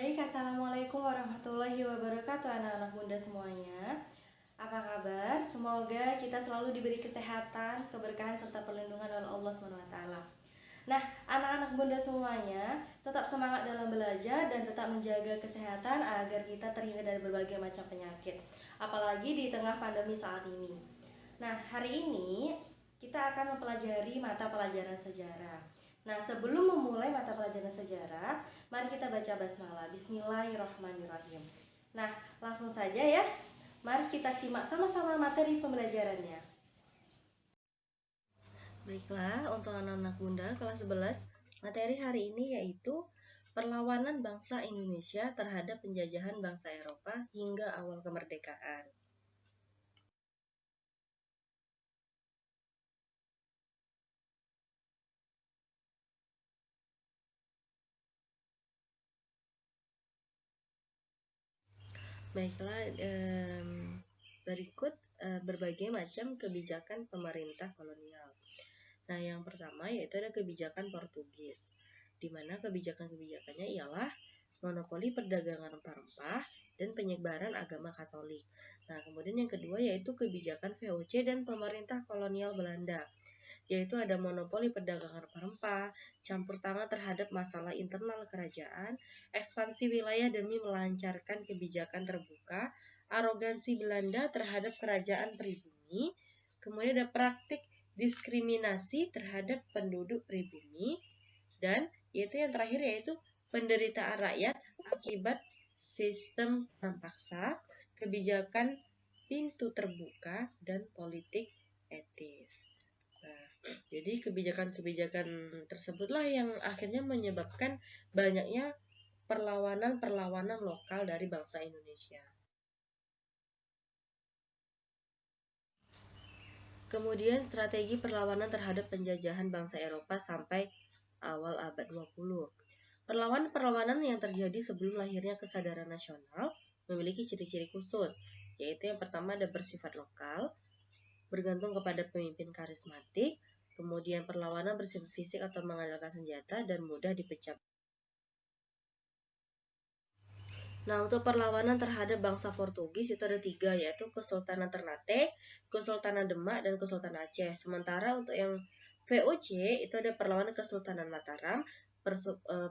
Baik, Assalamualaikum warahmatullahi wabarakatuh anak-anak bunda semuanya. Apa kabar? Semoga kita selalu diberi kesehatan, keberkahan, serta perlindungan oleh Allah SWT. Nah, anak-anak bunda semuanya tetap semangat dalam belajar dan tetap menjaga kesehatan agar kita terhindar dari berbagai macam penyakit, apalagi di tengah pandemi saat ini. Nah, hari ini kita akan mempelajari mata pelajaran sejarah. Nah, sebelum memulai mata pelajaran sejarah, mari kita baca basmalah. Bismillahirrahmanirrahim. Nah, langsung saja ya. Mari kita simak sama-sama materi pembelajarannya. Baiklah, untuk anak-anak bunda kelas 11, materi hari ini yaitu perlawanan bangsa Indonesia terhadap penjajahan bangsa Eropa hingga awal kemerdekaan. Baiklah, berikut berbagai macam kebijakan pemerintah kolonial. Nah, yang pertama yaitu ada kebijakan Portugis, di mana kebijakan-kebijakannya ialah monopoli perdagangan rempah-rempah dan penyebaran agama Katolik. Nah, kemudian yang kedua yaitu kebijakan VOC dan pemerintah kolonial Belanda, yaitu ada monopoli perdagangan rempah-rempah, campur tangan terhadap masalah internal kerajaan, ekspansi wilayah demi melancarkan kebijakan terbuka, arogansi Belanda terhadap kerajaan pribumi, kemudian ada praktik diskriminasi terhadap penduduk pribumi, dan yaitu yang terakhir yaitu penderitaan rakyat akibat sistem paksa, kebijakan pintu terbuka, dan politik etis. Nah, jadi kebijakan-kebijakan tersebutlah yang akhirnya menyebabkan banyaknya perlawanan-perlawanan lokal dari bangsa Indonesia. Kemudian strategi perlawanan terhadap penjajahan bangsa Eropa sampai awal abad 20. Perlawanan-perlawanan yang terjadi sebelum lahirnya kesadaran nasional memiliki ciri-ciri khusus, yaitu yang pertama ada bersifat lokal, bergantung kepada pemimpin karismatik, kemudian perlawanan bersifat fisik atau mengandalkan senjata, dan mudah dipecah. Nah, untuk perlawanan terhadap bangsa Portugis itu ada 3, yaitu Kesultanan Ternate, Kesultanan Demak, dan Kesultanan Aceh. Sementara untuk yang VOC itu ada perlawanan Kesultanan Mataram,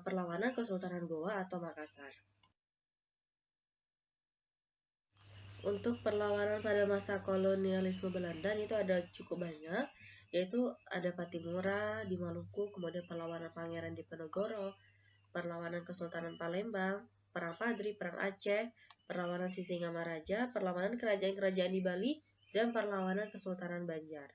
perlawanan Kesultanan Goa atau Makassar. Untuk perlawanan pada masa kolonialisme Belanda itu ada cukup banyak, yaitu ada Patimura di Maluku, kemudian perlawanan Pangeran Diponegoro, perlawanan Kesultanan Palembang, Perang Padri, Perang Aceh, perlawanan Sisingamaraja, perlawanan kerajaan-kerajaan di Bali, dan perlawanan Kesultanan Banjar.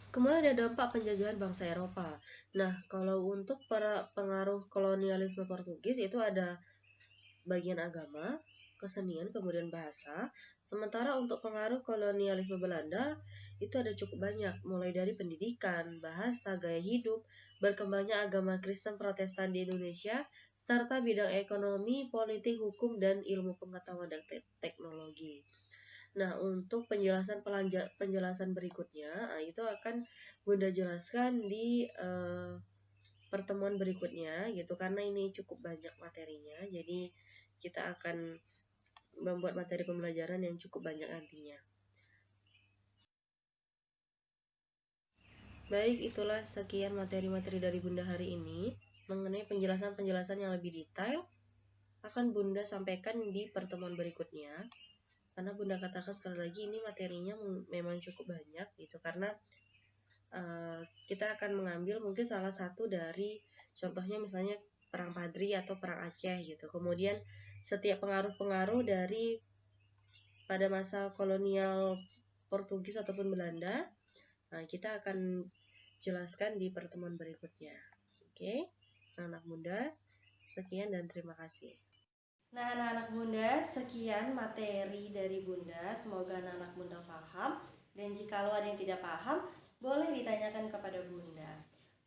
Kemudian ada dampak penjajahan bangsa Eropa. Nah, kalau untuk para pengaruh kolonialisme Portugis itu ada bagian agama, kesenian, kemudian bahasa. Sementara untuk pengaruh kolonialisme Belanda itu ada cukup banyak, mulai dari pendidikan, bahasa, gaya hidup, berkembangnya agama Kristen Protestan di Indonesia, serta bidang ekonomi, politik, hukum, dan ilmu pengetahuan dan teknologi. Nah, untuk penjelasan berikutnya, itu akan Bunda jelaskan di pertemuan berikutnya gitu, karena ini cukup banyak materinya, jadi kita akan membuat materi pembelajaran yang cukup banyak nantinya. Baik, itulah sekian materi-materi dari Bunda hari ini. Mengenai penjelasan-penjelasan yang lebih detail akan Bunda sampaikan di pertemuan berikutnya. Karena Bunda katakan sekali lagi ini materinya memang cukup banyak gitu, karena kita akan mengambil mungkin salah satu dari contohnya misalnya Perang Padri atau Perang Aceh gitu. Kemudian setiap pengaruh-pengaruh dari pada masa kolonial Portugis ataupun Belanda, nah, kita akan jelaskan di pertemuan berikutnya. Oke, anak-anak bunda, sekian dan terima kasih. Nah, anak-anak bunda, sekian materi dari bunda. Semoga anak-anak bunda paham. Dan jika ada yang tidak paham, boleh ditanyakan kepada bunda.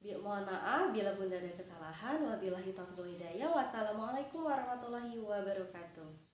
Mohon maaf bila bunda ada kesalahan. Wabillahi taufiq wal hidayah. Wassalamualaikum warahmatullahi wabarakatuh.